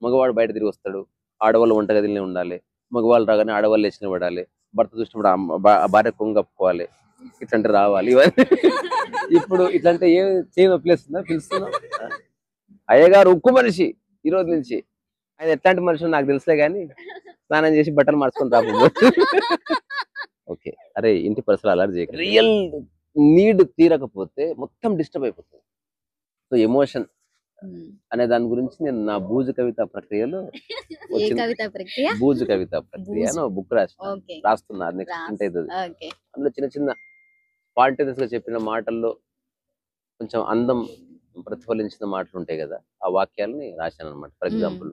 మగవాడు బయట తిరిగి వస్తాడు, ఆడవాళ్ళు వంటగదిలోనే ఉండాలి, మగవాళ్ళు రాగానే ఆడవాళ్ళు లేచిన పడాలి, భర్త చూసినప్పుడు భార్య కొంగు కప్పుకోవాలి, ఇట్లాంటి రావాలి ఇవన్నీ. ఇప్పుడు ఇట్లాంటి ఏం చేయడం ప్లేస్తుందా పిలుస్తున్నాం. అయ్యగారు ఉక్కు మనిషి ఈ రోజు నుంచి, ఆయన ఎట్లాంటి మనిషి నాకు తెలుసే కానీ స్నానం చేసి బట్టలు మార్చుకొని రాకపోతే ఓకే. అరే ఇంటి పరిసరాలు అలర్ట్ చేయక, రియల్ నీడ్ తీరకపోతే మొత్తం డిస్టర్బ్ అయిపోతుంది. సో ఎమోషన్ అనే దాని గురించి నేను నా బూజు కవిత ప్రక్రియలో బూజు కవిత ప్రక్రియ అని బుక్ రాస్తున్నా. నెక్స్ట్ అందులో చిన్న చిన్న పాలిటిక్స్ గా చెప్పిన మాటల్లో కొంచెం అందం ప్రతిఫలించిన మాటలు ఉంటాయి కదా, ఆ వాక్యాలని రాశాను అనమాట. ఫర్ ఎగ్జాంపుల్,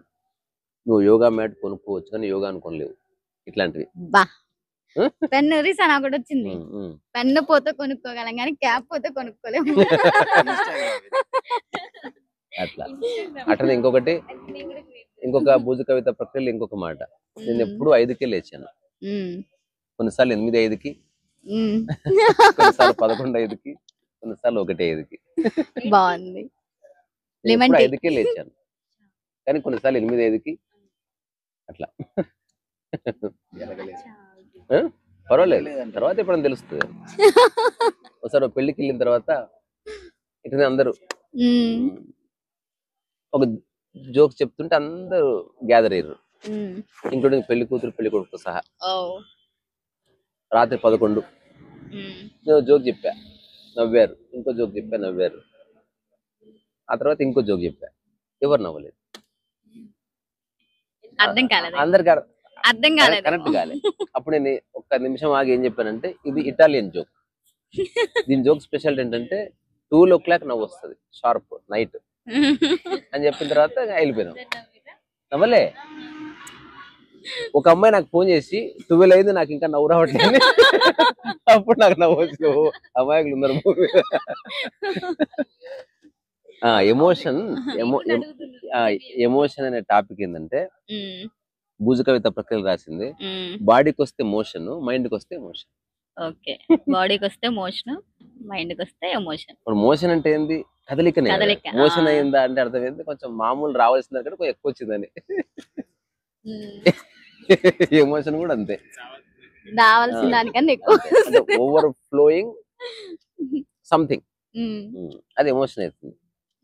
నువ్వు యోగా మ్యాట్ కొనుక్కోవచ్చు కానీ యోగా అనుకోలేవు, ఇట్లాంటివి. పెన్ను రీసన్ ఒకటి వచ్చింది, పెన్ను పోతే కొనుక్కోగలం కానీ క్యాప్ పోతే కొనుక్కోలేము. అట్లా అట్లనే ఇంకొక బూజు కవిత ప్రక్రియలో ఇంకొక మాట, నేను ఎప్పుడు 5కే లేచాను, కొన్నిసార్లు 8:05కి, కొన్నిసార్లు 11:05కి, కొన్నిసార్లు 1:05కి. బాగుంది. 5కే లేచాను కానీ కొన్నిసార్లు 8:05కి అట్లా. పర్వాలేదు, తర్వాత ఎప్పుడైనా తెలుస్తుంది. ఒకసారి పెళ్లికి వెళ్ళిన తర్వాత ఇట్లనే అందరూ ఒక జోక్స్ చెప్తుంటే అందరూ గ్యాదర్ అయ్యారు, ఇంక్లూడింగ్ పెళ్లి కూతురు పెళ్లి కొడుకు సహా. రాత్రి 11 నేను జోక్ చెప్పా, నవ్వారు. ఇంకో జోక్ చెప్పా, నవ్వారు. ఆ తర్వాత ఇంకో జోక్ చెప్పా, ఎవరు నవ్వలేదు. అందరికి కరెక్ట్ కాలే. అప్పుడు నేను ఒక్క నిమిషం ఆగి ఏం చెప్పానంటే, ఇది ఇటాలియన్ జోక్, దీని జోక్ స్పెషల్ ఏంటంటే 2 o'clock నవ్వు వస్తుంది షార్ప్ నైట్ అని చెప్పిన తర్వాత వెళ్ళిపోయినాం. నవ్వలే. ఒక అమ్మాయి నాకు ఫోన్ చేసి 12 అయింది నాకు ఇంకా నవ్వు రావట్లేదు, అప్పుడు నాకు నవ్వచ్చు. అమ్మాయిలు ఉన్నారు. ఎమోషన్ అనే టాపిక్ ఏంటంటే, బూజు కవిత ప్రక్రియలు రాసింది. బాడీకి వస్తే మోషన్, మైండ్కి వస్తే ఎమోషన్. ఓకే, బాడీకి వస్తే మోషన్, మైండ్కి వస్తే ఎమోషన్. మోషన్ అంటే ఏంది? కదలికనే. మోషన్ అయిందా అంటే అర్థం ఏంది? కొంచెం మామూలు రావాల్సిన దగ్గర కొంచెం ఎక్కువ వచ్చిందని. ఎమోషన్ కూడా అంతే, రావాల్సిన దానికన్నా ఎక్కువ, ఓవర్ ఫ్లోయింగ్ సంథింగ్, అది ఎమోషన్ అవుతుంది.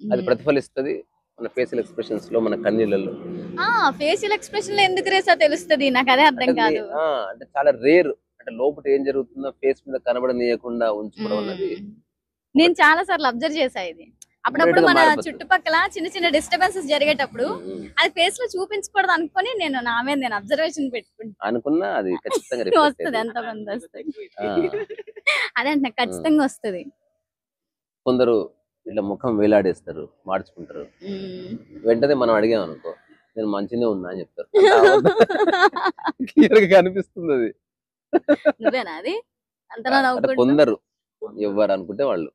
అది ప్రతిఫలిస్తుంది మన ఫేషియల్ ఎక్స్ప్రెషన్స్ లో, మన కన్నీళ్ళలో. ఫేషియల్ ఎక్స్ప్రెషన్ లో ఎందుకు రేసా తెలుస్తుంది నాకు, అదే అర్థం కాదు. అంటే చాలా రేర్, అంటే లోపల ఏం జరుగుతుందో ఫేస్ మీద కనబడనీయకుండా ఉంచుకోవడం అన్నది నేను చాలా సార్లు అబ్జర్వ్ చేసా. ఇది అప్పుడప్పుడు మన చుట్టుపక్కల చిన్న చిన్న డిస్టర్బెన్సెస్ జరిగేటప్పుడు అది ఫేస్ లో చూపించకూడదు అనుకుని నేను నా మీద నేను అబ్జర్వేషన్ పెట్టుకుంటా అనుకున్నా, అది ఖచ్చితంగా వస్తుంది, ఎంతమంది వస్తుంది. అదే అంటే ఖచ్చితంగా వస్తుంది. కొందరు ఇట్లా ముఖం వేలాడేస్తారు, మార్చుకుంటారు. వెంటనే మనం అడిగాం అనుకో, నేను మంచిగానే ఉన్నా అని చెప్తారు. క్లియర్ గా కనిపిస్తుంది అది. నువ్వేనా అది? అంతలా కొందరు ఎవరు అనుకుంటే వాళ్ళు.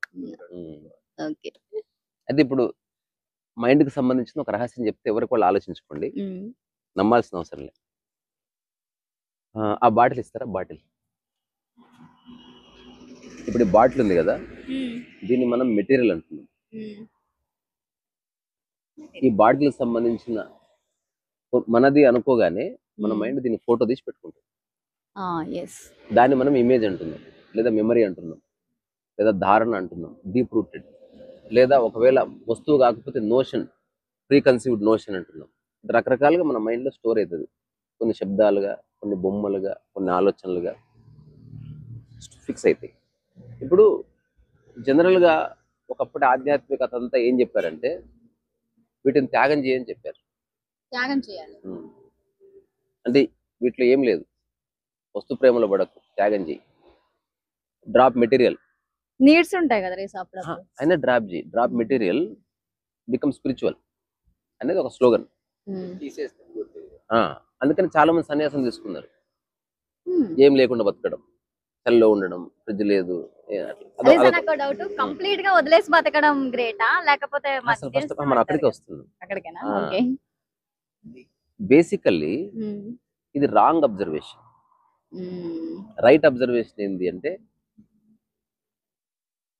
అయితే ఇప్పుడు మైండ్ కి సంబంధించిన ఒక రహస్యం చెప్తే ఎవరికి వాళ్ళు ఆలోచించుకోండి, నమ్మాల్సిన అవసరం లేదు. ఆ బాటిల్ ఇస్తారా? బాటిల్, ఇప్పుడు ఈ బాటిల్ ఉంది కదా, దీన్ని మనం మెటీరియల్ అంటున్నాం. ఈ బాటిల్ సంబంధించిన మనది అనుకోగానే మన మైండ్ దీన్ని ఫోటో తీసి పెట్టుకుంటుంది. దాన్ని మనం ఇమేజ్ అంటున్నాం, లేదా మెమరీ అంటున్నాం, లేదా ధారణ అంటున్నాం, డీప్ రూటెడ్, లేదా ఒకవేళ వస్తువు కాకపోతే నోషన్, ప్రీ కన్సీవ్డ్ నోషన్ అంటున్నాం. రకరకాలుగా మన మైండ్లో స్టోర్ అవుతుంది, కొన్ని శబ్దాలుగా, కొన్ని బొమ్మలుగా, కొన్ని ఆలోచనలుగా ఫిక్స్ అవుతాయి. ఇప్పుడు జనరల్గా ఒకప్పటి ఆధ్యాత్మికత అంతా ఏం చెప్పారంటే, వీటిని త్యాగం చేయని చెప్పారు. త్యాగం చేయాలి అంటే వీటిలో ఏం లేదు, వస్తు ప్రేమలో పడకు, త్యాగం చేయి, డ్రాప్ మెటీరియల్. నీడ్స్ ఉంటాయి కదా అయినా డ్రాప్ మెటీరియల్ బికమ్ స్పిరిచువల్ అనేది ఒక స్లోగన్. అందుకని చాలా మంది సన్యాసం తీసుకున్నారు, ఏం లేకుండా బతకడం, చల్లో ఉండడం, ఫ్రిడ్జ్ లేదు. కంప్లీట్ గా వదిలేసి బతకడం గ్రేటా, లేకపోతే మనం అక్కడికి వస్తున్నాం. బేసికల్లీ ఇది రాంగ్ అబ్జర్వేషన్. రైట్ అబ్జర్వేషన్ ఏంది అంటే,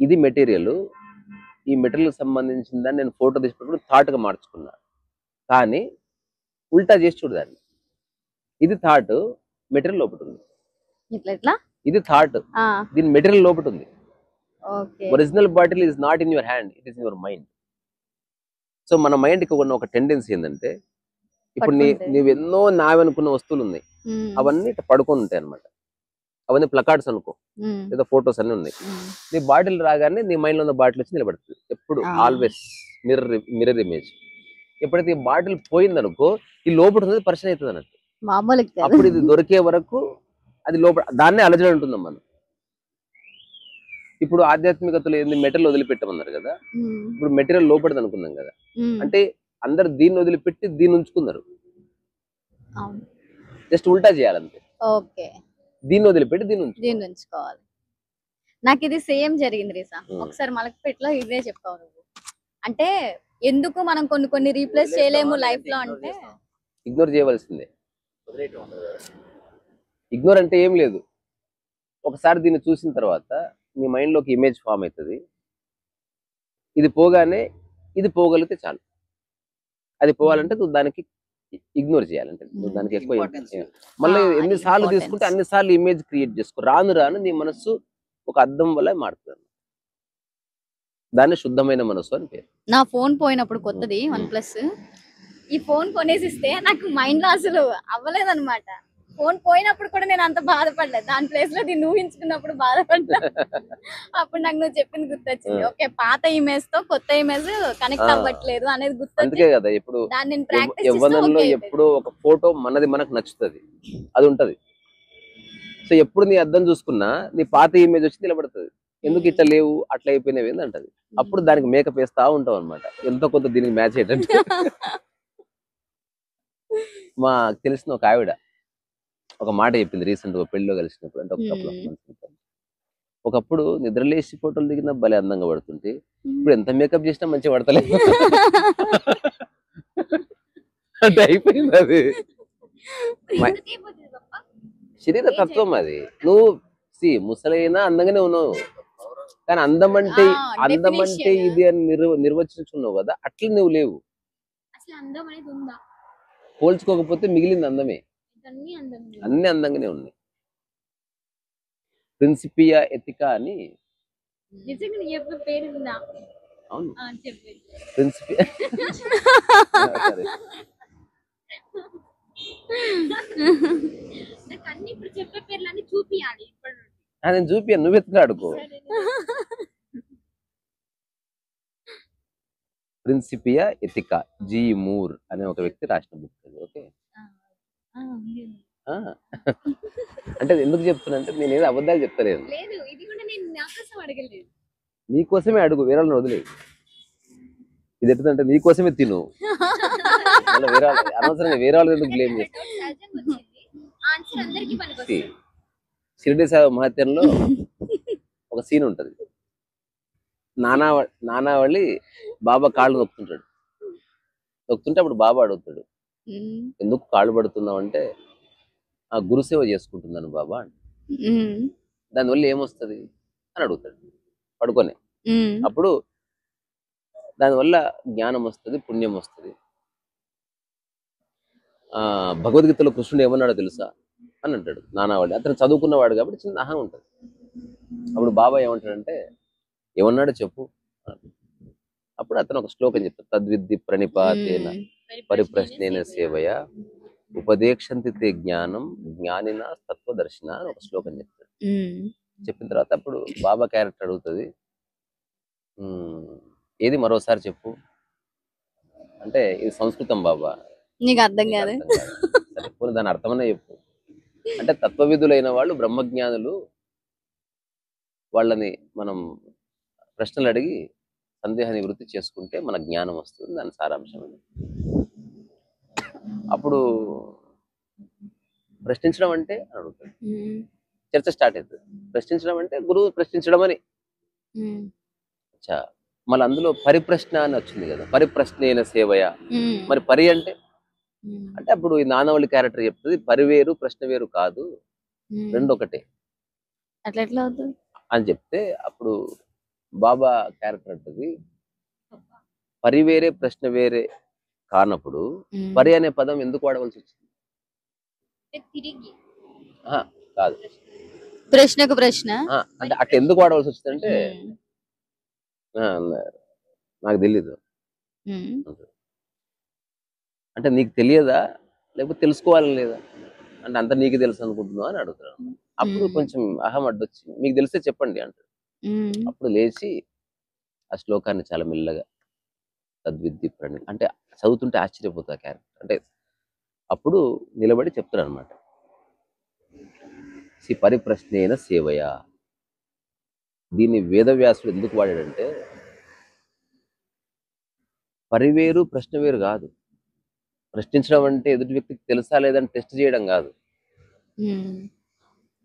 ఇది మెటీరియల్, ఈ మెటీరియల్ సంబంధించిన దాన్ని నేను ఫోటో తీసుకున్నప్పుడు థాట్గా మార్చుకున్నా. కానీ ఉల్టా చేసి చూడదాన్ని. ఇది థాట్, మెటీరియల్ లోపల ఉంది. ఇట్లా ఇట్లా ఇది థాట్, దీని మెటీరియల్ లోపల ఉంది. Okay original bottle is not in your hand, it is in your mind. So మన మైండ్కి ఉన్న ఒక టెండెన్సీ ఏంటంటే, ఇప్పుడు నీవు ఎన్నో నావనుకున్న వస్తువులు ఉన్నాయి, అవన్నీ ఇట్లా పడుకొని ఉంటాయి అనమాట. అవన్నీ ప్లకార్డ్స్ అనుకో, లేదా ఫొటోస్ అన్ని ఉన్నాయి. నీ బాటిల్ రాగానే నీ మైండ్ లో ఉన్న బాటిల్ వచ్చి నిలబడుతుంది. ఎప్పుడు ఆల్వేస్ మిర్రర్ ఇమేజ్. ఎప్పుడైతే ఈ బాటిల్ పోయిందనుకో, ఈ లోపల ఉన్నది పరిచయం అవుతుంది అన్నట్టు. అప్పుడు ఇది దొరికే వరకు అది లోపల, దాన్నే అలజడి ఉంటుందమ్మా మనం. ఇప్పుడు ఆధ్యాత్మికతలో ఏంది, మెటీరియల్ వదిలిపెట్టమన్నారు కదా. ఇప్పుడు మెటీరియల్ లోపడది అనుకున్నాం కదా, అంటే అందరు దీన్ని వదిలిపెట్టి దీన్ని ఉంచుకున్నారు. జస్ట్ ఉల్టా చేయాలంతే. ఓకే, దీన్ని వదిలిపెట్టి దీన్ని ఉంచుకోవాలి. నాకు ఇది సేమ్ జరిగింది రీసా. ఒకసారి మలక్పేటలో ఇదే చెప్పావు నువ్వు. అంటే ఎందుకు మనం కొన్ని రీప్లేస్ చేయలేము లైఫ్ లో అంటే, ఇగ్నోర్ చేయవలసిందే. ఇగ్నోర్ అంటే ఏం లేదు, ఒకసారి దీన్ని చూసిన తర్వాత నీ మైండ్ లోకి ఇమేజ్ ఫామ్ అవుతుంది. ఇది పోగానే ఇది పోగలిగితే చాలు. అది పోవాలంటే నువ్వు దానికి ఇగ్నోర్ చేయాలంటే, నువ్వు దానికి ఎక్కువ మళ్ళీ ఎన్నిసార్లు తీసుకుంటే అన్నిసార్లు ఇమేజ్ క్రియేట్ చేసుకో. రాను రాను నీ మనస్సు ఒక అద్దం వల్ల మారుతుంది. దాన్ని శుద్ధమైన మనసు అని పేరు. నా ఫోన్ పోయినప్పుడు కొత్తది OnePlus, ఈ ఫోన్ కొనేసిస్తే నాకు మైండ్ లో అసలు అవ్వలేదన్నమాట. ఫోన్ పోయినప్పుడు కూడా నేను అంత బాధపడలేదు, దాని ప్లేస్ లో దీన్ని ఊహించుకున్నప్పుడు బాధపడ్డా. అప్పుడు నాకు నువ్వు చెప్పింది గుర్తొచ్చింది. ఓకే, పాత ఇమేజ్ తో కొత్త ఇమేజ్ కనెక్ట్ అవ్వట్లేదు అనేది గుర్తొచ్చింది కదా. ఇప్పుడు యవ్వనంలో ఎప్పుడు ఒక ఫోటో మనది మనకు నచ్చుతుంది, అది ఉంటది. సో ఎప్పుడు నీ అద్దం చూసుకున్నా నీ పాత ఇమేజ్ వచ్చి నిలబడుతుంది. ఎందుకు ఇట్లా లేవు, అట్లా అయిపోయినవి అంటది. అప్పుడు దానికి మేకప్ వేస్తా ఉంటాం అనమాట, ఎంతో కొంత దీనికి మ్యాచ్ అయ్యేటట్టు. మా తెలిసిన ఒక ఆవిడ ఒక మాట చెప్పింది రీసెంట్ గా పెళ్లిలో కలిసినప్పుడు. అంటే ఒక కపుల్ ఆఫ్ మంత్స్ క్రితం, ఒకప్పుడు నిద్రలేసి ఫోటోలు దిగినా భలే అందంగా పడుతుంటే, ఇప్పుడు ఎంత మేకప్ చేసినా మంచిగా పడతలేదు అంటే అయిపోయింది. అది శరీర తత్వం అది. నువ్వు ముసలైనా అందంగానే ఉన్నావు, కానీ అందం అంటే ఇది అని నిర్వచించుకున్నావు కదా, అట్లా నువ్వు లేవు. పోల్చుకోకపోతే మిగిలింది అందమే, అన్ని అందంగానే ఉన్నాయి. ప్రిన్సిపియా ఎథికా అని. అవును, ప్రిన్సిపియా. నేను చూపియాను, నువ్వు ఎత్తుకాడుకో. ప్రిన్సిపియా ఎథికా, జి మూర్ అనే ఒక వ్యక్తి రాసిన బుక్ అది. ఓకే, అంటే ఎందుకు చెప్తున్నా అంటే, నేను ఏదో అబద్ధాలు చెప్తలేదు, నీకోసమే అడుగు, వేరే వాళ్ళని వదిలేదు. ఇది ఎట్లంటే నీకోసమే తిను, వేరే అనవసరంగా వేరే వాళ్ళు ఎందుకు బ్లేమ్ చేస్తా. షిరిడి సాయి మహత్యంలో ఒక సీన్ ఉంటది. నానావళి బాబా కాళ్ళు నొక్తుంటే అప్పుడు బాబా అడుగుతాడు, ఎందుకు కాళ్ళు పడుతున్నావు అంటే, ఆ గురుసేవ చేసుకుంటున్నాను బాబా అంటే. దానివల్ల ఏమొస్తుంది అని అడుగుతాడు పడుకొని. అప్పుడు దానివల్ల జ్ఞానం వస్తుంది, పుణ్యం వస్తుంది. భగవద్గీతలో కృష్ణుడు ఏమన్నాడో తెలుసా అని అంటాడు నానావాడి. అతను చదువుకున్నవాడు కాబట్టి చిన్న అహం ఉంటుంది. అప్పుడు బాబా ఏమంటాడంటే, ఏమన్నాడో చెప్పు. అప్పుడు అతను ఒక శ్లోకం చెప్తాడు, తద్విద్ది ప్రణిపాతేన పరిప్రశ్నేన సేవయ ఉపదేక్షంతి తే జ్ఞానం జ్ఞానిన తత్వదర్శన అని ఒక శ్లోకం చెప్తాడు. చెప్పిన తర్వాత అప్పుడు బాబా క్యారెక్టర్ అడుగుతుంది, ఏది మరోసారి చెప్పు అంటే, ఇది సంస్కృతం బాబా, నీకు అర్థం కాదు, దాని అర్థమనే చెప్పు అంటే. తత్వవిధులైన వాళ్ళు, బ్రహ్మజ్ఞానులు, వాళ్ళని మనం ప్రశ్నలు అడిగి సందేహ నివృత్తి చేసుకుంటే మన జ్ఞానం వస్తుంది, దాని సారాంశం. అప్పుడు ప్రశ్నించడం అంటే అని అడుగుతాడు. చర్చ స్టార్ట్ అవుతుంది. ప్రశ్నించడం అంటే గురువు ప్రశ్నించడం అని. అచ్చా, మళ్ళీ అందులో పరిప్రశ్న అని వచ్చింది కదా, పరిప్రశ్నేన సేవయ. మరి పరి అంటే అప్పుడు ఈ నానవళి క్యారెక్టర్ చెప్తుంది, పరి వేరు ప్రశ్న వేరు కాదు, రెండు ఒకటే అని చెప్తే, అప్పుడు బాబా క్యారెక్టర్ అంటది, పరి వేరే ప్రశ్న వేరే కానప్పుడు ఉమ్. పరి అనే పదం ఎందుకు వాడవలసి వచ్చింది? తిరిగి ఆహా, కాదు. ప్రశ్నకు ప్రశ్న. అంటే అట్లా ఎందుకు వాడవలసి వచ్చింది అంటే నాకు తెలీదు. అంటే నీకు తెలియదా లేకపోతే తెలుసుకోవాలని లేదా అంటే అంత నీకు తెలుసు అనుకుంటున్నావు అని అడుగుతున్నాను. అప్పుడు కొంచెం అహం అడ్డొచ్చి మీకు తెలిస్తే చెప్పండి అంటాడు. అప్పుడు లేచి ఆ శ్లోకాన్ని చాలా మెల్లగా తద్విద్ది ప్రణి అంటే చదువుతుంటే ఆశ్చర్యపోతా క్యారెక్టర్ అంటే అప్పుడు నిలబడి చెప్తాడు అనమాట. పరిప్రశ్నేన సేవయ. దీన్ని వేదవ్యాసుడు ఎందుకు వాడాడంటే పరివేరు ప్రశ్న వేరు కాదు. ప్రశ్నించడం అంటే ఎదుటి వ్యక్తికి తెలుసా లేదని టెస్ట్ చేయడం కాదు.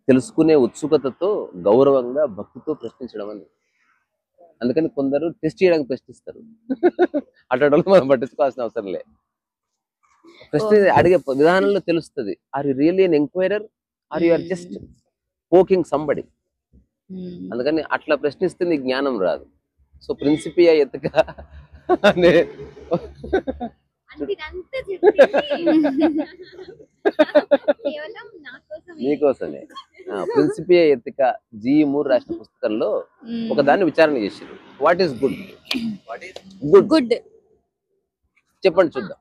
తెలుసుకునే ఉత్సుకతతో గౌరవంగా భక్తితో ప్రశ్నించడం అని. అందుకని కొందరు టెస్ట్ చేయడానికి ప్రశ్నిస్తారు. అటువంటి మనం పట్టించుకోవాల్సిన అవసరం లే. ప్రశ్న అడిగే విధానంలో తెలుస్తుంది. Are you really an enquirer or you are just poking somebody. అందుకని అట్లా ప్రశ్నిస్తే నీకు జ్ఞానం రాదు. సో ప్రిన్సిపియా ఎత్తుక అనే మీకోసమే ప్రిన్సిపియా ఎత్తిక G.E. మూర్ రాసిన పుస్తకంలో ఒక దాన్ని విచారణ చేశారు. What is good? Good good చెప్పండి చూద్దాం.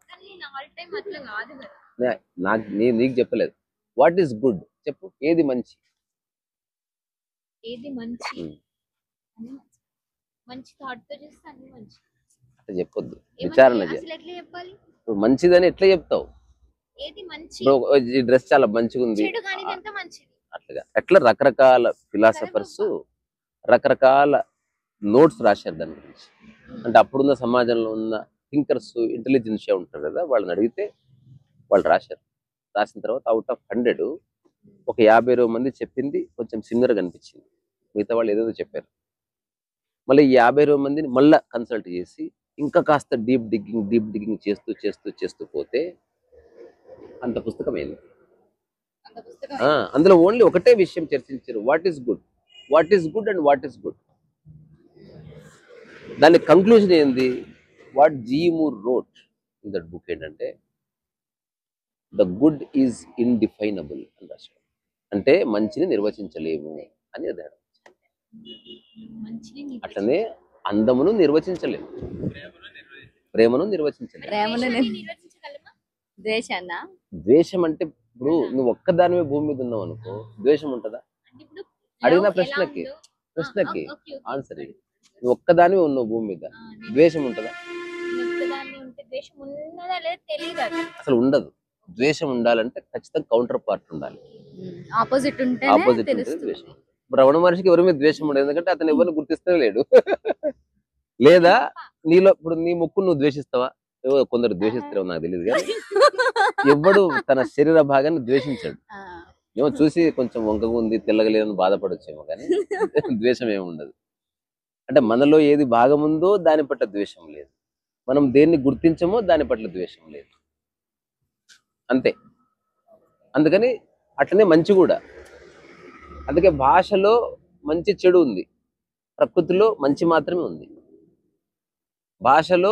నీకు చెప్పలేదు. వాట్ ఈస్ గుడ్ చెప్పు. ఏది మంచి? ఏది మంచి? మంచి థాట్ తో చేస్తే అన్ని మంచి. అట్లా చెప్పొద్దు, విచారణ చేయాలి. ఇప్పుడు మంచిదని ఎట్లా చెప్తావు? ఏది మంచి? ఈ డ్రెస్ చాలా మంచిగా ఉంది అట్లా ఎట్లా రకరకాల ఫిలాసఫర్స్ రకరకాల నోట్స్ రాశారు దాని గురించి. అంటే అప్పుడున్న సమాజంలో ఉన్న థింకర్స్ ఇంటెలిజెన్షియా ఉంటారు కదా, వాళ్ళని అడిగితే వాళ్ళు రాశారు. రాసిన తర్వాత అవుట్ ఆఫ్ 100 ఒక 50 మంది చెప్పింది కొంచెం సిమిలర్ కనిపించింది. మిగతా వాళ్ళు ఏదేదో చెప్పారు. మళ్ళీ ఈ 50 మందిని మళ్ళా కన్సల్ట్ చేసి ఇంకా కాస్త డీప్ డిగ్గింగ్ చేస్తూ చేస్తూ చేస్తూ పోతే అంత పుస్తకం అయింది. అందులో ఓన్లీ ఒకటే విషయం చర్చించారు. What is good, what is good and what is good. దాని కంక్లూజన్ ఏంది? What G.E. Moore wrote in that book ఏంటంటే ద గుడ్ ఈజ్ ఇండిఫైనబుల్ అని రాశాడు. అంటే మంచిని నిర్వచించలేము అని అన్నాడు. అట్లనే అందమును నిర్వచించలేము, ప్రేమను నిర్వచించలేము. ద్వేషం అంటే ఇప్పుడు నువ్వు ఒక్కదానివే భూమి మీద ఉన్నావు అనుకో, ద్వేషం ఉంటుందా? అడిగిన ప్రశ్నకి ఆన్సర్ ఇది. నువ్వు ఒక్కదానివే ఉన్నావు భూమి మీద, ద్వేషం ఉంటుందా? అసలు ఉండదు. ద్వేషం ఉండాలంటే ఖచ్చితంగా కౌంటర్ పార్ట్ ఉండాలి, ఆపోజిట్ ఉంటే ద్వేషం. రమణ మహర్షికి ఎవరి మీద ద్వేషం ఉండదు, ఎందుకంటే అతను ఎవరిని గుర్తిస్తూనే లేడు. లేదా నీలో ఇప్పుడు నీ ముక్కు నువ్వు ద్వేషిస్తావా? కొందరు ద్వేషిస్తారో నాకు తెలియదు, కానీ ఎవడు తన శరీర భాగాన్ని ద్వేషించాడు. ఏమో చూసి కొంచెం వంకగా ఉంది తెల్లగా లేదని బాధపడొచ్చేమో, కానీ ద్వేషం ఏమి ఉండదు. అంటే మనలో ఏది భాగం ఉందో దాని పట్ల ద్వేషం లేదు, మనం దేన్ని గుర్తించమో దాని పట్ల ద్వేషం లేదు, అంతే. అందుకని అట్లనే మంచి కూడా. అందుకే భాషలో మంచి చెడు ఉంది, ప్రకృతిలో మంచి మాత్రమే ఉంది. భాషలో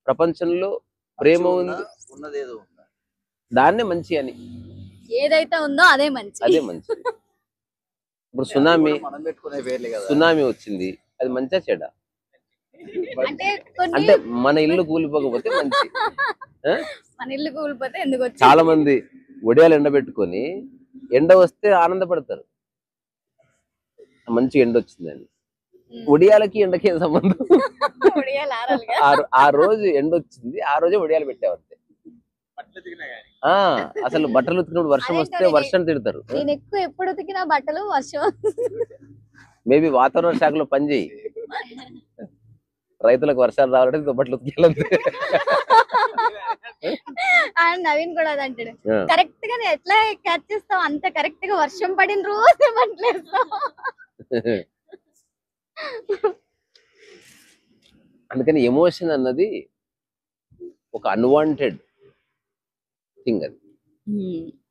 ప్రపంచంలో ప్రేమ ఉంది, దాన్నే మంచి అని. ఏదైతే ఉందో అదే మంచి, అదే మంచి. ఇప్పుడు సునామీ వచ్చింది, అది మంచిగా చెడా? అంటే మన ఇల్లు కూలిపోకపోతే మంచి. మన ఇల్లు కూలిపోతే ఎందుకు? చాలా మంది ఒడియాలు ఎండబెట్టుకొని ఎండ వస్తే ఆనందపడతారు, మంచి ఎండ వచ్చిందని. ఒడియాలకి ఎండకి ఏం సంబంధం? ఆ రోజు ఎండ వచ్చింది, ఆ రోజే ఒడియాలు పెట్టావంతే. అసలు బట్టలు ఉతికినప్పుడు వర్షం వస్తే వర్షం తిడతారు. నేను ఎక్కువ ఎప్పుడు ఉతికినా బట్టలు వర్షం. మేబీ వాతావరణ శాఖలో పని చేయి, రైతులకు వర్షాలు రావాలంటే బట్టలు ఉతికేయాలంతే. నవీన్ కూడా అది అంటాడు, కరెక్ట్ గా ఎట్లా క్యాచ్ చేస్తావు అంత కరెక్ట్ గా వర్షం పడిన రోజే బట్టలు వేస్తావు. అందుకని ఎమోషన్ అన్నది ఒక అన్వాంటెడ్ థింగ్. అది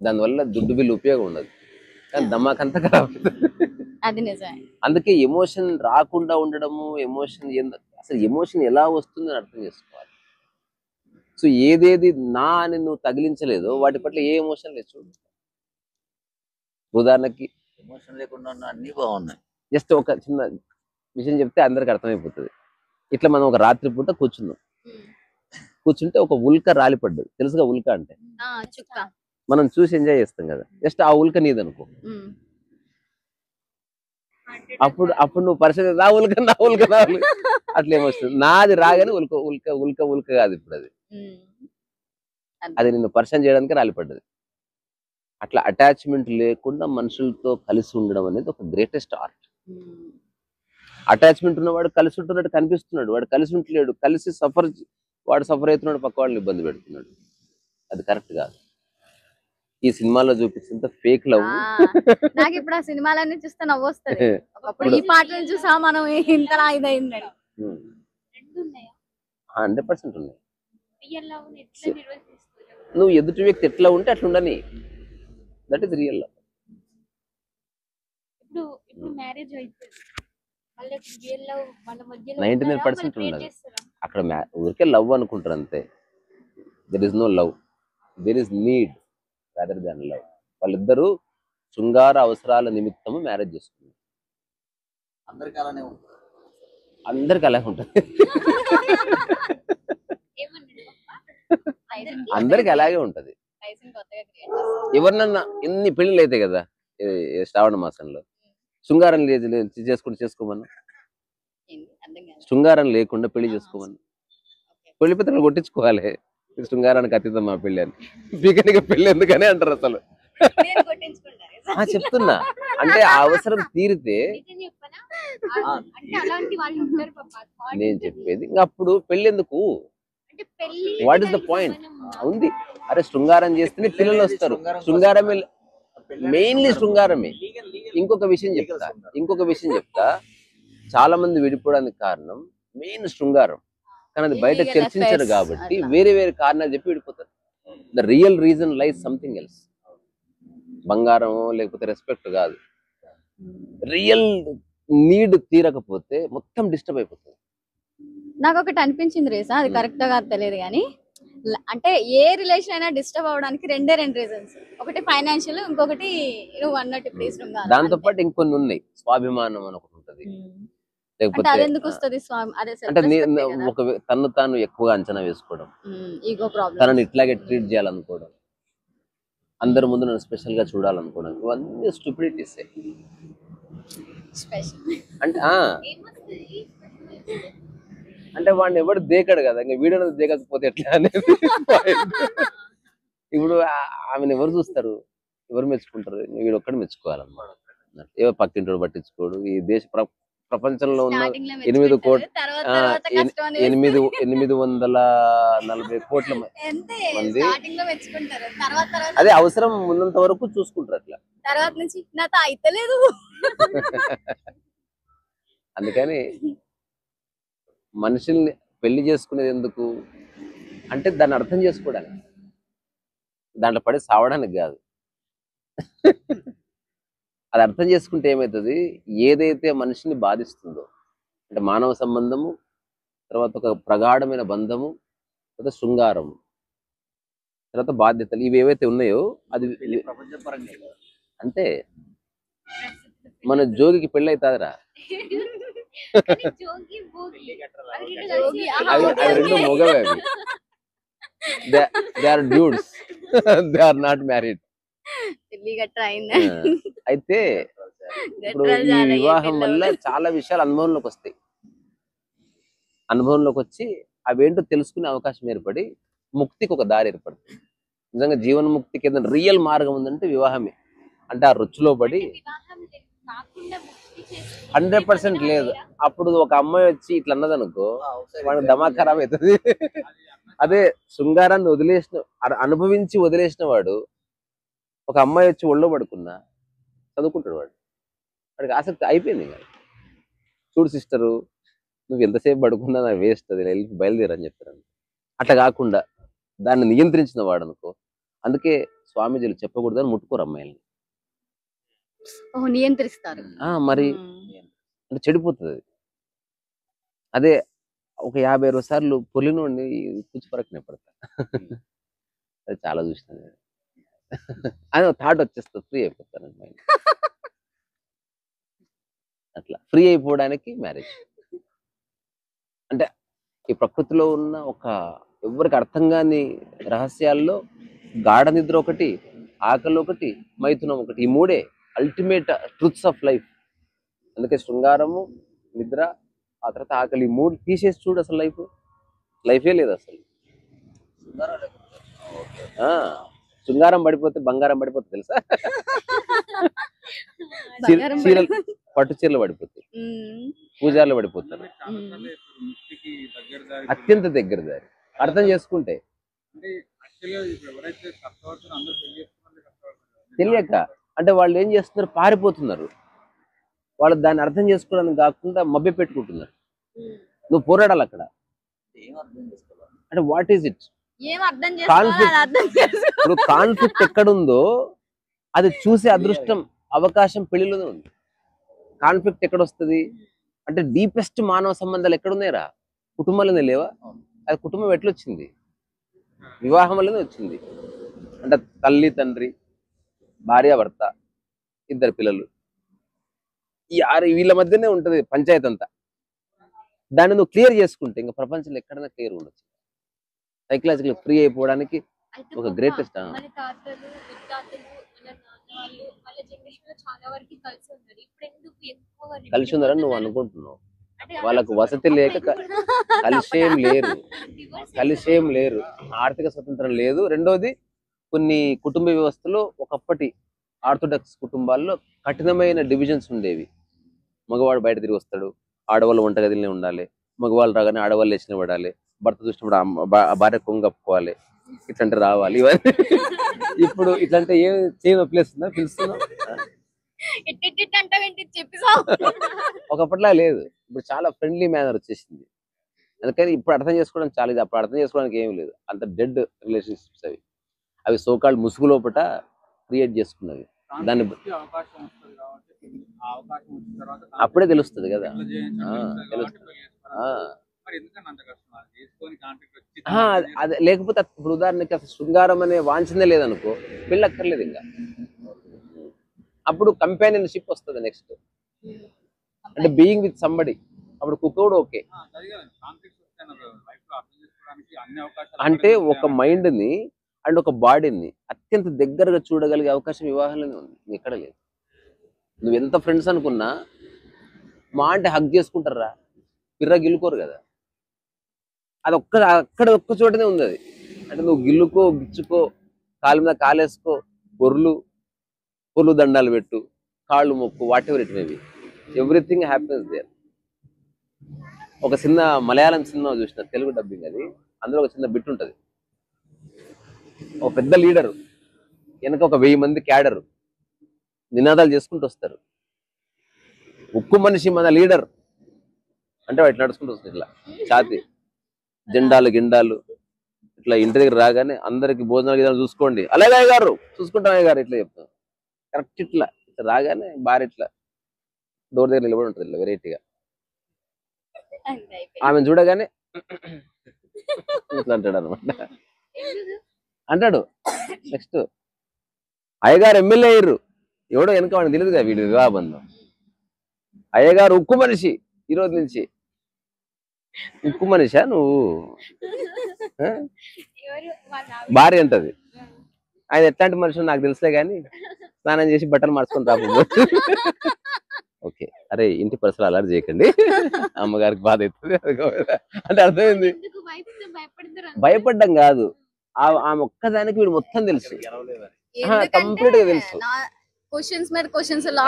దానివల్ల దుడ్డు బిల్లు ఉపయోగం ఉండదు, కానీ దమాకంతా ఖరాబ్ అవుతుంది. అది నిజమే. అందుకే ఎమోషన్ రాకుండా ఉండడము, ఎమోషన్ అసలు ఎమోషన్ ఎలా వస్తుందని అర్థం చేసుకోవాలి. సో ఏదేది నా అని నువ్వు తగిలించలేదో వాటి పట్ల ఏ ఎమోషన్ లేదు చూడు. ఉదాహరణకి ఎమోషన్ లేకుండా ఉన్న అన్ని బాగున్నాయి. జస్ట్ ఒక చిన్న విషయం చెప్తే అందరికి అర్థమైపోతుంది. ఇట్లా మనం ఒక రాత్రి పూట కూర్చుందాం, కూర్చుంటే ఒక ఉల్క రాలిపడ్డది. తెలుసుగా ఉల్క అంటే చుక్క. మనం చూసి ఎంజాయ్ చేస్తాం కదా. జస్ట్ ఆ ఉల్క నీదనుకో, అప్పుడు అప్పుడు నువ్వు పరిస్థితి నా ఉల్క నా ఉల్క నా ఉల్క అట్లా ఏమొస్తుంది. నాది రాగానే ఉల్క ఉల్క ఉల్క ఉల్క కాదు ఇప్పుడు అది. అది నిన్ను పరిచయం చేయడానికి రాలిపడ్డది. అట్లా అటాచ్మెంట్ లేకుండా మనుషులతో కలిసి ఉండడం అనేది ఒక గ్రేటెస్ట్ ఆర్ట్. అటాచ్మెంట్ ఉన్నవాడు కలిసి ఉంటున్నట్టు కనిపిస్తున్నాడు, వాడు కలిసి ఉంటలేడు. కలిసి వాడు సఫర్ అవుతున్నాడు, పక్క వాళ్ళని ఇబ్బంది పెడుతున్నాడు. అది కరెక్ట్ కాదు. ఈ సినిమాలో చూపించినంత ఫేక్ లవ్. నాకు ఇప్పుడు ఆ సినిమాలన్నీ చూస్తే నవ్వు వస్తుంది. ఒకప్పుడు ఈ పాటలను చూసా మనం ఇంతలా ఇదైందని. 100% ఉన్నాయి. నువ్వు ఎదుటి వ్యక్తి ఎట్లా ఉంటే అట్లా ఉండని, దట్ ఈస్ రియల్ లవ్. ఇప్పుడు మ్యారేజ్ అయితే 99% ఉండదు అక్కడ. ఊరికే లవ్ అనుకుంటారు అంతే. There is no love, there is need rather than love. వాళ్ళిద్దరూ శృంగార అవసరాల నిమిత్తము మ్యారేజ్ చేసుకున్నారు. అందరికి అలానే ఉంటుంది. అందరికి అలాగే ఉంటుంది. అందరికి అలాగే ఉంటది. ఎవరినన్నా ఎన్ని పెళ్లిళ్ళు అయితే కదా శ్రావణ మాసంలో, శృంగారం చేసుకోమన్నా, శృంగారం లేకుండా పెళ్లి చేసుకోమన్నా. పెళ్లి పత్రికలు కొట్టించుకోవాలి, శృంగారానికి అతీతం మా పెళ్లి అని. పీకనిక పెళ్లి ఎందుకని అంటారు అసలు. చెప్తున్నా అంటే ఆ అవసరం తీరితే నేను చెప్పేది. ఇంకా అప్పుడు పెళ్లి ఎందుకు, వాట్ ఇస్ ద పాయింట్ ఉంది. అరే శృంగారం చేస్తేనే పిల్లలు వస్తారు. శృంగారమే మెయిన్లీ, శృంగారమే. ఇంకొక విషయం చెప్తా చాలా మంది విడిపోవడానికి కారణం మెయిన్ శృంగారం, కానీ అది బయట చర్చించరు కాబట్టి వేరే వేరే కారణాలు చెప్పి విడిపోతారు. The real reason lies something else. బంగారం లేకపోతే రెస్పెక్ట్ కాదు. రియల్ నీడ్ తీరకపోతే మొత్తం డిస్టర్బ్ అయిపోతుంది. నాకు ఒకటి అనిపించింది రీజన్, అది కరెక్ట్ గా తెలియదు కానీ, అంటే ఏ రిలేషన్ అయినా డిస్టర్బ్ అవడానికి రెండు రీజన్స్. ఒకటి ఫైనాన్షియల్, ఇంకొకటి నువ్వు అన్నట్టు ప్లీజ్. దాంతో పాటు ఇంకొన్ని ఉన్నాయి. స్వాభిమానం అని ఒకటి ఉంటది. లేకపోతే అంటే తను తాను ఎక్కువగా అంచనా వేసుకోవడం, ఈగో ప్రాబ్లం, తనని ఇట్లాగే ట్రీట్ చేయాలనుకోవడం, అందరి ముందు నన్ను స్పెషల్ గా చూడాలనుకోవడం, ఇవన్నీ స్టూపిడిటీస్. అంటే అంటే వాడిని ఎవడు దేకాడు కదా, ఇంకా వీడియో దేకకపోతే ఎట్లా అనేది. ఇప్పుడు ఆమెను ఎవరు చూస్తారు, ఎవరు మెచ్చుకుంటారు? వీడు ఒక్కడు మెచ్చుకోవాలన్నమాట. ఎవరు పక్కింటోడు పట్టించుకోడు. ఈ ప్రపంచంలో ఉన్న 840 కోట్ల మంది అదే అవసరం ఉన్నంత వరకు చూసుకుంటారు. అట్లా తర్వాత నుంచి నాతో అయితలేదు. అందుకని మనుషుల్ని పెళ్లి చేసుకునేది ఎందుకు అంటే దాన్ని అర్థం చేసుకోవడానికి, దాంట్లో పడి సావడానికి కాదు. అది అర్థం చేసుకుంటే ఏమవుతుంది, ఏదైతే మనిషిని బాధిస్తుందో అంటే మానవ సంబంధము, తర్వాత ఒక ప్రగాఢమైన బంధము, తర్వాత శృంగారము, తర్వాత బాధ్యతలు, ఇవి ఏవైతే ఉన్నాయో అది ప్రపంచపరంగా అంటే మన జోగికి పెళ్ళి అవుతుందిరా. అవి రెండు మొగవే. అవి they are dudes, they are not married. అయితే ఇప్పుడు ఈ వివాహం వల్ల చాలా విషయాలు అనుభవంలోకి వస్తాయి. అనుభవంలోకి వచ్చి అవేంటో తెలుసుకునే అవకాశం ఏర్పడి ముక్తికి ఒక దారి ఏర్పడుతుంది. నిజంగా జీవన్ముక్తికి ఏదైనా రియల్ మార్గం ఉందంటే వివాహమే. అంటే ఆ రుచిలో పడి 100% లేదు. అప్పుడు ఒక అమ్మాయి వచ్చి ఇట్లా అన్నది అనుకో, వాడికి దమాక్ ఖరాబ్ అవుతుంది. అదే శృంగారాన్ని అనుభవించి వదిలేసిన వాడు, ఒక అమ్మాయి వచ్చి ఒళ్ళో పడుకున్నా చదువుకుంటాడు. వాడికి ఆసక్తి అయిపోయింది. ఇంకా చూడు సిస్టరు, నువ్వు ఎంతసేపు పడుకున్నా నాకు వేస్ట్, అది వెళ్ళి బయలుదేరని చెప్తాను. అట్లా కాకుండా దాన్ని నియంత్రించిన వాడు అనుకో. అందుకే స్వామీజీలు చెప్పకూడదని ముట్టుకోరు అమ్మాయిల్ని. నియంత్రిస్తారు. మరి అంటే చెడిపోతుంది. అదే ఒక 50 సార్లు పొలినోడిని కూర్చుపరకనే పడతా. అది చాలా చూసిన నేను. అని ఒక థాట్ వచ్చేస్తుంది, ఫ్రీ అయిపోతాను మైండ్. అట్లా ఫ్రీ అయిపోవడానికి మ్యారేజ్. అంటే ఈ ప్రకృతిలో ఉన్న ఒక ఎవరికి అర్థం కాని రహస్యాల్లో గాఢ నిద్ర ఒకటి, ఆకలి ఒకటి, మైథునం ఒకటి, ఈ మూడే అల్టిమేట్ ట్రూత్స్ ఆఫ్ లైఫ్. అందుకే శృంగారము, నిద్ర, ఆ తర్వాత ఆకలి, ఈ మూడు తీసేసి చూడు అసలు లైఫే లేదు అసలు. ఆ శృంగారం పడిపోతే బంగారం పడిపోతుంది తెలుసా? బంగారం చీరలు, పట్టు చీరలు పడిపోతాయి, పూజార్లు పడిపోతారు. అత్యంత దగ్గర దారి అర్థం చేసుకుంటే. తెలియక అంటే వాళ్ళు ఏం చేస్తున్నారు, పారిపోతున్నారు. వాళ్ళు దాన్ని అర్థం చేసుకోవడానికి కాకుండా మభ్య పెట్టుకుంటున్నారు. నువ్వు పోరాడాలి అక్కడ. ఏం అర్థం చేసుకోవాలి అంటే వాట్ ఈజ్ ఇట్ ఏం అర్థం చేసుకోవాలి, అది అర్థం చేసుకో. ఇప్పుడు కాన్ఫ్లిక్ట్ ఎక్కడుందో అది చూసే అదృష్టం, అవకాశం పెళ్లిలోనే ఉంది. కాన్ఫ్లిక్ట్ ఎక్కడ వస్తుంది అంటే డీపెస్ట్ మానవ సంబంధాలు ఎక్కడున్నాయిరా? కుటుంబంలోనే లేవా? అది కుటుంబం ఎట్లొచ్చింది? వివాహం వల్లనే వచ్చింది. అంటే తల్లి, తండ్రి, భార్య, భర్త, 2 పిల్లలు, వీళ్ళ మధ్యనే ఉంటది పంచాయతీ అంతా. దాన్ని నువ్వు క్లియర్ చేసుకుంటే ఇంకా ప్రపంచంలో ఎక్కడైనా క్లియర్ ఉండొచ్చు. సైకలాజికల్ ఫ్రీ అయిపోవడానికి అయితే ఒక పాప, గ్రేటెస్ట్. మన తాతలు, ముత్తాతలు, మన నాన్న వాళ్ళు, వాళ్ళ జనరేషన్ లో చాలా వరకు కలిసి ఉన్నారు. ఇప్పుడు ఎందుకు ఎక్కువగా కలిసి ఉన్నారని నువ్వు అనుకుంటున్నావు. అంటే వాళ్ళకు వసతి లేక కలిసేం లేరు, ఆర్థిక స్వతంత్రం లేదు. రెండోది, కొన్ని కుటుంబ వ్యవస్థలో ఒకప్పటి ఆర్థోడాక్స్ కుటుంబాల్లో కఠినమైన డివిజన్స్ ఉండేవి. మగవాడు బయట తిరిగి వస్తాడు, ఆడవాళ్ళు వంటగదిలోనే ఉండాలి, మగవాళ్ళు రాగానే ఆడవాళ్ళు లేచిన పడాలి, భర్త చూసినప్పుడు భార్య కొంగప్పుకోవాలి, ఇట్లాంటి రావాలి ఇవన్నీ. ఇప్పుడు ఇట్లాంటి ఏం చేయను ప్లేస్తుందా పిలుస్తున్నావు? ఒకప్పటిలా లేదు, ఇప్పుడు చాలా ఫ్రెండ్లీ మేనర్ వచ్చేసింది. అందుకని ఇప్పుడు అర్థం చేసుకోవడం చాలా ఇది. అప్పుడు అర్థం చేసుకోవడానికి ఏం లేదు, అంత డెడ్ రిలేషన్షిప్స్ అవి సోకాల్డ్ ముసుగు లోపట క్రియేట్ చేసుకున్నవి. దాన్ని అప్పుడే తెలుస్తుంది కదా. తెలుస్తుంది. అదే లేకపోతే ఇప్పుడు ఉదాహరణకి అసలు శృంగారం అనే వాంఛనే లేదనుకో, పెళ్ళక్కర్లేదు ఇంకా. అప్పుడు కంపానియన్షిప్ వస్తుంది నెక్స్ట్, అంటే బీయింగ్ విత్ సంబడి. అప్పుడు కుక్కవుడు ఓకే. అంటే ఒక మైండ్ ని అండ్ ఒక బాడీని అత్యంత దగ్గరగా చూడగలిగే అవకాశం వివాహంలోనే ఉంది, ఎక్కడ లేదు. నువ్వు ఎంత ఫ్రెండ్స్ అనుకున్నా మా అంటే హగ్ చేసుకుంటారా, పిర్ర గిల్లుకోరు కదా. అది అక్కడ ఒక్క చోటనే ఉంది అది. అంటే నువ్వు గిల్లుకో, గిచ్చుకో, కాలు మీద కాలేసుకో, పొర్లు దండాలు పెట్టు, కాళ్ళు మొక్కు, whatever it may be, everything happiness there. ఒక చిన్న మలయాళం సినిమా చూసిన, తెలుగు డబ్బింగ్ అది. అందులో ఒక చిన్న బిట్ ఉంటుంది. ఒక పెద్ద లీడరు వెనక ఒక 1000 మంది క్యాడరు నినాదాలు చేసుకుంటూ వస్తారు. ఉక్కు మనిషి మన లీడర్ అంటే వాడు ఇట్లా నడుచుకుంటూ వస్తుంది, ఇట్లా ఛాతి, జెండాలు గిండాలు, ఇట్లా ఇంటి దగ్గర రాగానే అందరికి భోజనాలు గిదాలు చూసుకోండి, అలాగే అయ్యగారు చూసుకుంటాం అయ్యగారు ఇట్లా చెప్తాం. కరెక్ట్ ఇట్లా రాగానే భార్య ఇట్లా డోర్ దగ్గర నిలబడి ఉంటుంది ఇట్లా వెరైటీగా. ఆమెను చూడగానే ఇట్లా అంటాడు అనమాట. అంటాడు నెక్స్ట్, అయ్యగారు ఎమ్మెల్యే అయ్యారు, ఎవడో వెనక వాడిని తెలియదుగా వీడు వివాహ బంధం. అయ్యగారు ఉక్కు మనిషి, ఈ రోజు నుంచి ఉక్కు మనిషా నువ్వు, భార్య అంటది. ఆయన ఎట్లాంటి మనిషి నాకు తెలుసులే కానీ స్నానం చేసి బట్టలు మార్చుకొని రాకపోతే ఓకే, అరే ఇంటి పరిసరాలు అలర్ట్ చేయకండి, అమ్మగారికి బాధ అవుతుంది అంటే అర్థమైంది. భయపడ్డం కాదు, ఆమె ఒక్కదానికి వీడు మొత్తం తెలుసు, కంప్లీట్ గా తెలుసు.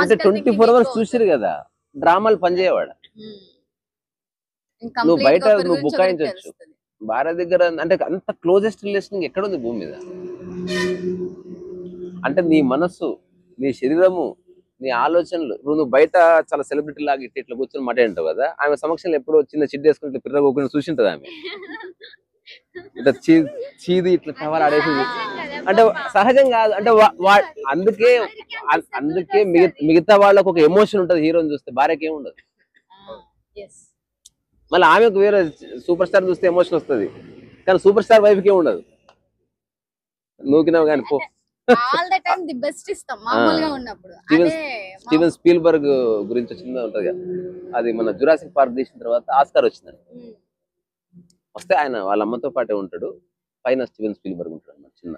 అంటే 24 hours చూసిరు కదా డ్రామాలు పనిచేయవాడు. నువ్వు బయట నువ్వు బుకాయించవచ్చు, భార్య దగ్గర అంటే అంత క్లోజెస్ట్ రిలేషన్ ఎక్కడ ఉంది భూమి మీద? అంటే నీ మనస్సు, నీ శరీరము, నీ ఆలోచనలు. నువ్వు బయట చాలా సెలబ్రిటీ లాగా ఇట్లా కూర్చొని మాట్లాడింటావు కదా, ఆమె సమక్షంలో ఎప్పుడో చిన్న చిడ్డు వేసుకుని పిర్ర పోకుండా చూసింటది ఆమె. ఇట్లా చీది ఇట్లా టవర్ ఆడేసి, అంటే సహజం కాదు. అంటే అందుకే మిగతా వాళ్ళకు ఒక ఎమోషన్ ఉంటది హీరోని చూస్తే, భార్యకి ఏముండదు. మళ్ళీ ఆమెకు వేరే సూపర్ స్టార్ చూస్తే ఎమోషన్ వస్తుంది, కానీ సూపర్ స్టార్ వైఫ్కి ఏమి ఉండదు. నూకినావు కానీ పో. All the time the best ఇస్తాం మామూలుగా ఉన్నప్పుడు. స్టీవెన్ స్పీల్బర్గ్ గురించి వచ్చింది ఉంటది కదా, అది మన జురాసిక్ పార్క్ తీసిన తర్వాత ఆస్కార్ వచ్చిందని వస్తే ఆయన వాళ్ళ అమ్మతో పాటే ఉంటాడు, పైన స్టీవెన్ స్పీల్బర్గ్ ఉంటాడు అన్నమాట. చిన్న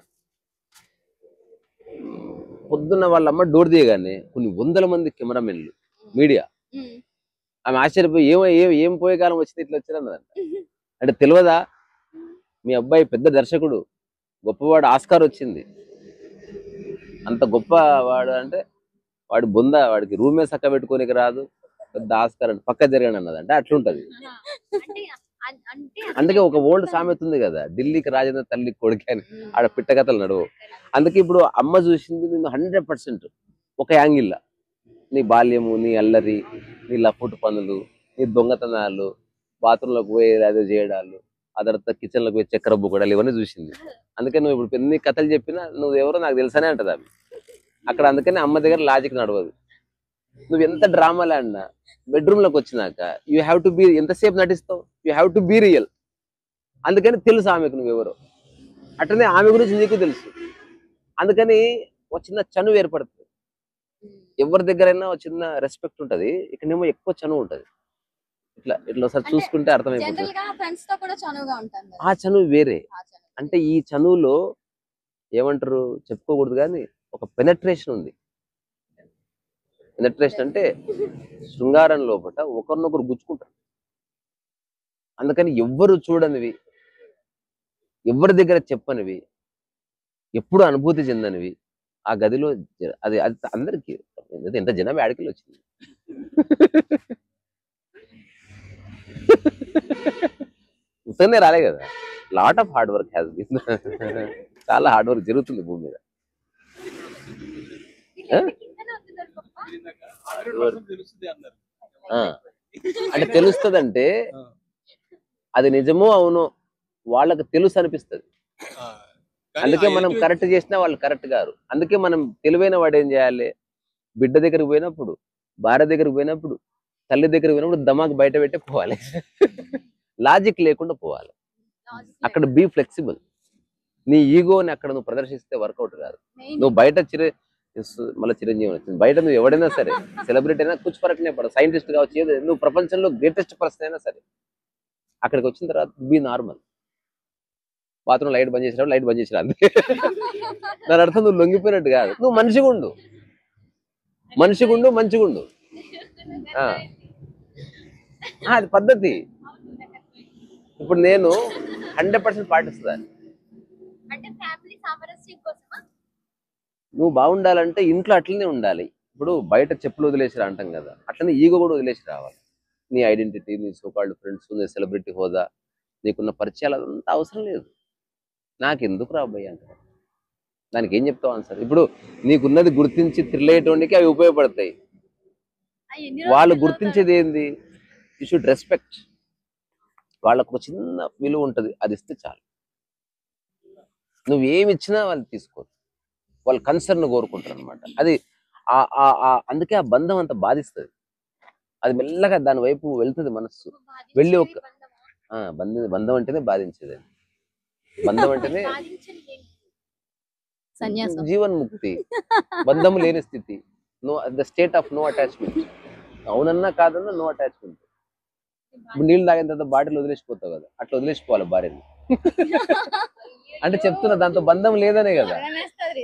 పొద్దున్న వాళ్ళ అమ్మ డోర్ తీయగానే కొన్ని వందల మంది కెమెరామెన్లు, మీడియా, ఆమె ఆశ్చర్యపోయి ఏం పోయే కాలం వచ్చింది ఇట్లా వచ్చిందన్నదంట. అంటే తెలియదా మీ అబ్బాయి పెద్ద దర్శకుడు, గొప్పవాడు, ఆస్కార్ వచ్చింది, అంత గొప్ప వాడు అంటే వాడి బొంద, వాడికి రూమే చక్క పెట్టుకోనికి రాదు, పెద్ద ఆస్కార్ అంటే పక్క జరగని అన్నది. అంటే అట్లుంటది. అందుకే ఒక ఓల్డ్ సామెత ఉంది కదా, ఢిల్లీకి రాజేంద్ర తల్లి కొడుకు అని, ఆడ పిట్టకథలు నడువు. అందుకే ఇప్పుడు అమ్మ చూసింది నిన్ను 100% ఒక యాంగిల్, నీ బాల్యము, నీ అల్లరి, నీ లఫుట్ పనులు, నీ దొంగతనాలు, బాత్రూంలోకి పోయి అదే చేయడాలు, ఆ తర్వాత కిచెన్లోకి పోయి చక్కెర బుక్కడాలు, ఇవన్నీ చూసింది. అందుకే నువ్వు ఇప్పుడు ఎన్ని కథలు చెప్పినా నువ్వు ఎవరో నాకు తెలుసనే అంటది ఆమె అక్కడ. అందుకని అమ్మ దగ్గర లాజిక్ నడవదు. నువ్వు ఎంత డ్రామాలు ఆడినా బెడ్రూమ్ లోకి వచ్చినాక యూ హ్యావ్ టు బీ, ఎంతసేపు నటిస్తావు, you have to be real. అందుకని తెలుసు ఆమెకు నువ్వెవరో, అట్లనే ఆమె గురించి నీకు తెలుసు. అందుకని ఒక చిన్న చనువు ఏర్పడుతుంది, ఎవరి దగ్గరైనా ఒక చిన్న రెస్పెక్ట్ ఉంటది, ఇక్కడేమో ఎక్కువ చనువు ఉంటది. ఇట్లా ఇట్లా ఒకసారి చూసుకుంటే అర్థమైపోతుంది. ఆ చనువు వేరే. అంటే ఈ చనువులో ఏమంటారు చెప్పుకోకూడదు కానీ ఒక పెనట్రేషన్ ఉంది. పెనట్రేషన్ అంటే శృంగారం లోపల ఒకరినొకరు గుచ్చుకుంటారు. అందుకని ఎవ్వరు చూడనివి, ఎవరి దగ్గర చెప్పనివి, ఎప్పుడు అనుభూతి చెందనివి ఆ గదిలో అది అది అందరికి ఎంత జనాభా ఆడికలు వచ్చింది. ఉత్తగానే రాలే కదా, lot of hard work has been. చాలా హార్డ్ వర్క్ జరుగుతుంది భూమి మీద. అంటే తెలుస్తుందంటే అది నిజమో అవునో వాళ్ళకి తెలుసు అనిపిస్తుంది. అందుకే మనం కరెక్ట్ చేసినా వాళ్ళు కరెక్ట్ గారు. అందుకే మనం తెలివైన వాడు ఏం చేయాలి, బిడ్డ దగ్గరికి పోయినప్పుడు, భార్య దగ్గరికి పోయినప్పుడు, తల్లి దగ్గరికి పోయినప్పుడు దమాక్ బయట పెట్టే పోవాలి. లాజిక్ లేకుండా పోవాలి. అక్కడ బీ ఫ్లెక్సిబుల్. నీ ఈగోని అక్కడ నువ్వు ప్రదర్శిస్తే వర్కౌట్ కాదు. నువ్వు బయట మళ్ళీ చిరంజీవి వచ్చింది, బయట నువ్వు ఎవడైనా సరే, సెలబ్రిటీ అయినా కుచ్ ఫరకనే పడదు, సైంటిస్ట్ కావచ్చు, నువ్వు ప్రపంచంలో గ్రేటెస్ట్ పర్సన్ అయినా సరే, అక్కడికి వచ్చిన తర్వాత బీ నార్మల్. బాత్రూమ్ లైట్ బంద్ చేసినప్పుడు లైట్ బంద్ చేసినా అంతే. దాని అర్థం నువ్వు లొంగిపోయినట్టు కాదు, నువ్వు మనిషిగా ఉండు, మంచిగుండు. అది పద్ధతి. ఇప్పుడు నేను 100% పాటిస్తాను. నువ్వు బాగుండాలంటే ఇంట్లో అట్లనే ఉండాలి. ఇప్పుడు బయట చెప్పులు వదిలేసిరా అంటాం కదా, అట్లనే ఈగో కూడా వదిలేసి రావాలి. నీ ఐడెంటిటీ, నీ సోకాల్డ్ ఫ్రెండ్స్, నీ సెలబ్రిటీ హోదా, నీకున్న పరిచయాలు, అదంతా అవసరం లేదు. నాకు ఎందుకు రాబోయే అంటారు. దానికి ఏం చెప్తావు ఆన్సర్? ఇప్పుడు నీకున్నది గుర్తించి త్రిల్లేటోనికి అవి ఉపయోగపడతాయి. వాళ్ళు గుర్తించేది ఏంది? You should respect. వాళ్ళకు ఒక చిన్న విలువ ఉంటుంది, అది ఇస్తే చాలు. నువ్వేమి ఇచ్చినా వాళ్ళు తీసుకోరు, వాళ్ళు కన్సర్న్ కోరుకుంటారు అనమాట. అది అందుకే ఆ బంధం అంత బాధిస్తుంది. అది మెల్లగా దాని వైపు వెళ్తుంది మనస్సు. వెళ్ళి ఒక బంధం అంటేనే బాధించేది. బంధం అంటేనే జీవన్ముక్తి, బంధం లేని స్థితి, the state of no attachment. అవునన్నా కాదన్నా నో అటాచ్మెంట్. ఇప్పుడు నీళ్ళు తాగిన తర్వాత బాటిల్ వదిలేసిపోతావు కదా, అట్లా వదిలేసిపోవాలి భార్యని. అంటే చెప్తున్నా, దాంతో బంధం లేదనే కదా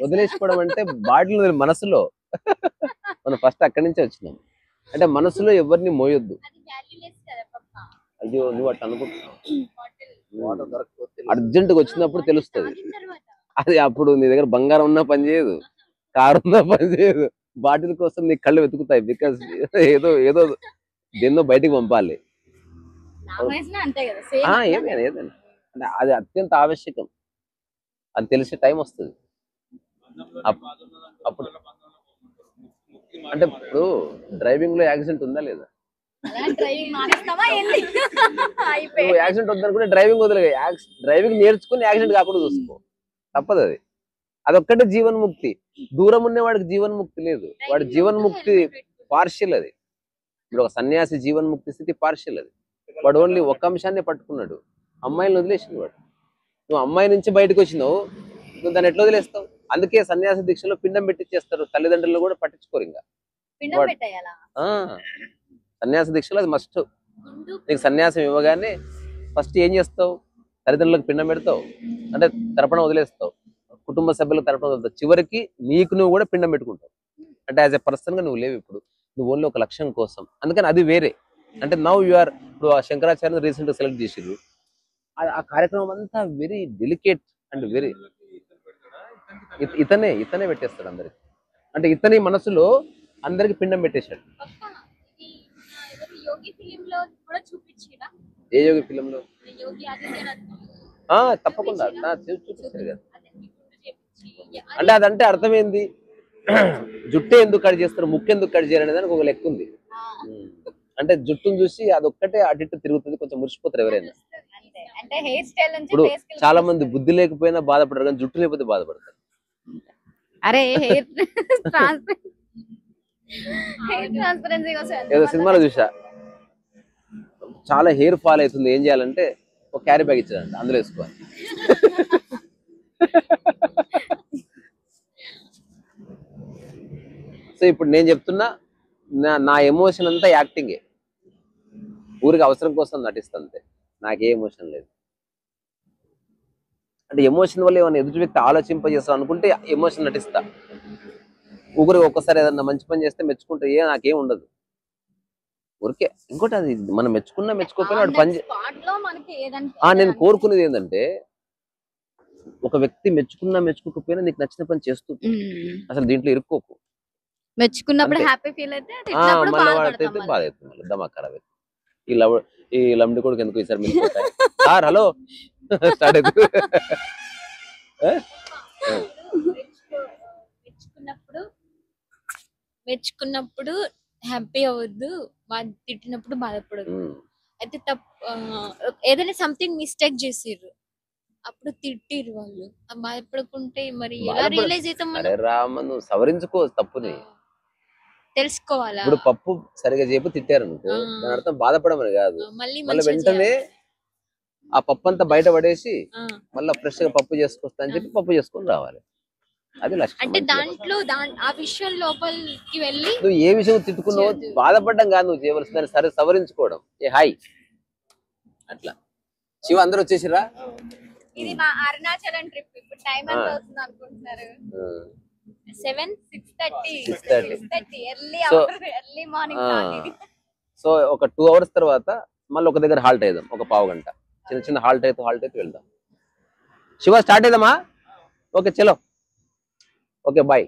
వదిలేసిపోవడం అంటే. బాటిల్ మనసులో మనం ఫస్ట్ అక్కడి నుంచే వచ్చినాం. అంటే మనసులో ఎవరిని మోయొద్దు. అయ్యో నువ్వు అట్లా అనుకుంటున్నావు, అర్జెంటుగా వచ్చినప్పుడు తెలుస్తుంది. అది అప్పుడు నీ దగ్గర బంగారం ఉన్నా పని చేయదు, కారు ఉన్నా పని చేయదు, బాటిల్ కోసం నీ కళ్ళు వెతుకుతాయి. బికాస్ ఏదో దేన్నో బయటికి పంపాలి. ఏదైనా అంటే అది అత్యంత ఆవశ్యకం. అది తెలిసే టైం వస్తుంది అప్పుడు. అంటే ఇప్పుడు డ్రైవింగ్ లో యాక్సిడెంట్ ఉందా లేదా? నువ్వు యాక్సిడెంట్ వద్దనుకుంటే డ్రైవింగ్ వదిలే, డ్రైవింగ్ నేర్చుకుని యాక్సిడెంట్ కాకుండా చూసుకో, తప్పదు. అదొక్కటే జీవన్ముక్తి. దూరం ఉన్నవాడికి జీవన్ముక్తి లేదు, వాడి జీవన్ముక్తి పార్షియల్. అది ఇప్పుడు ఒక సన్యాసి జీవన్ముక్తి స్థితి పార్షియల్. అది వాడు ఓన్లీ ఒక్క అంశాన్ని పట్టుకున్నాడు, అమ్మాయిని వదిలేసింది వాడు. నువ్వు అమ్మాయి నుంచి బయటకు వచ్చినావు, నువ్వు దాన్ని ఎట్లా వదిలేస్తావు? అందుకే సన్యాస దీక్షలో పిండం పెట్టించేస్తారు, తల్లిదండ్రులు కూడా పట్టించుకోరు. ఇంకా పిండం పెట్టేయాలా? సన్యాస దీక్షలో అది మస్ట్. నీకు సన్యాసం ఇవ్వగానే ఫస్ట్ ఏం చేస్తావు? తల్లిదండ్రులకు పిండం పెడతావు, అంటే తర్పణ వదిలేస్తావు, కుటుంబ సభ్యులకు తర్పణ వదిలేస్తావు, చివరికి నీకు నువ్వు కూడా పిండం పెట్టుకుంటావు. అంటే యాజ్ ఎ పర్సన్ గా నువ్వు లేవు ఇప్పుడు, నువ్వు ఓన్లీ ఒక లక్ష్యం కోసం. అందుకని అది వేరే. అంటే నౌ యు ఆర్, ఇప్పుడు ఆ శంకరాచార్య రీసెంట్ గా సెలెక్ట్ చేసిర్రు, ఆ కార్యక్రమం అంతా వెరీ డెలికేట్ అండ్ వెరీ, ఇతనే పెట్టేస్తాడు అందరికి. అంటే ఇతని మనసులో అందరికి పిండం పెట్టేశాడు. ఏ యోగి ఫిలిం లో? తప్పకుండా చూపించారు కదా. అంటే అదంటే అర్థమైంది, జుట్టే ఎందుకు కట్ చేస్తారు, ముక్కు ఎందుకు కట్ చేయాలి అనేది దానికి ఒక లెక్క ఉంది. అంటే జుట్టును చూసి అదొక్కటే అటు ఇటు తిరుగుతుంది, కొంచెం మురిసిపోతారు ఎవరైనా. ఇప్పుడు చాలా మంది బుద్ధి లేకపోయినా బాధపడరు, కానీ జుట్టు లేకపోతే బాధపడతారు. అరే హెయిర్ ట్రాన్స్పరెన్సీ ఏదో సినిమాలో చూసా, చాలా హెయిర్ ఫాల్ అవుతుంది, ఏం చేయాలంటే ఒక క్యారీ బ్యాగ్ ఇచ్చాడంట, అందులో వేసుకోవాలి. సో ఇప్పుడు నేను చెప్తున్నా, నా ఎమోషన్ అంతా యాక్టింగే, ఊరికి అవసరం కోసం నటిస్తుంది, నాకే ఎమోషన్ లేదు. అంటే ఎమోషన్ వల్ల ఏమైనా ఎదుటి వ్యక్తి ఆలోచింపజేస్తాను అనుకుంటే ఎమోషన్ నటిస్తా. ఊరికి ఒక్కసారి ఏదన్నా మంచి పని చేస్తే మెచ్చుకుంటే నాకేం ఉండదు, ఊరికే. ఇంకోటి అది మనం మెచ్చుకున్నా మెచ్చుకోకపోయినా వాడు పని. నేను కోరుకునేది ఏంటంటే, ఒక వ్యక్తి మెచ్చుకున్నా మెచ్చుకోకపోయినా నీకు నచ్చిన పని చేస్తూ, అసలు దీంట్లో ఇరుక్కోకు. మెచ్చుకున్నప్పుడు హ్యాపీ ఫీల్ అయితే బాధ అవుతుంది, దమా ఖరాబ్ అవుతుంది. ఈ లమ్డి కొడుకు ఎందుకు ఈసారి మెచ్చుకుంటాయి సార్, హలో స్టార్ట్ అవుతుంది. మెచ్చుకున్నప్పుడు హ్యాపీ అవ్వద్దు, తిట్టినప్పుడు బాధపడద్దు. అయితే ఏదైనా సంథింగ్ మిస్టేక్ చేసిర్రు, అప్పుడు తిట్టిర్రు వాళ్ళు, బాధపడకుంటే మరి ఎలా రియలైజ్ అవుతాం? నువ్వు సవరించుకో తప్పుని, తెలుసుకోవాలా? ఇప్పుడు పప్పు సరిగా చేపు తిట్టారు అనుకో, దాని అర్థం బాధపడమని కాదు, మళ్ళీ వెంటనే ఆ పప్పు అంతా బయట పడేసి మళ్ళీ ఫ్రెష్ గా పప్పు చేసుకొస్తా అని చెప్పి పప్పు చేసుకొని రావాలి. అది లక్ష్యం. అంటే దాంట్లో ఆ విషయం లోపలికి వెళ్ళి నువ్వు ఏ విషయం తిట్టుకున్నావో బాధపడడం కాదు నువ్వు చేయవలసిందని, సరే సవరించుకోవడం. హాయ్ అట్లా. శివ అందరూ వచ్చేసిరా? ఇది మా అరుణాచలం ట్రిప్. ఇప్పుడు టైం ఎంత అవుతుంది అనుకుంటున్నారు? 6:30 ఎర్లీ మార్నింగ్. సో ఒక 2 hours తర్వాత మళ్ళీ ఒక దగ్గర హాల్ట్ అయిదాం, ఒక పావు గంట చిన్న చిన్న హాల్ట్ అయితే వెళ్దాం. శివ స్టార్ట్ అయిదామా? ఓకే చలో, ఓకే బాయ్.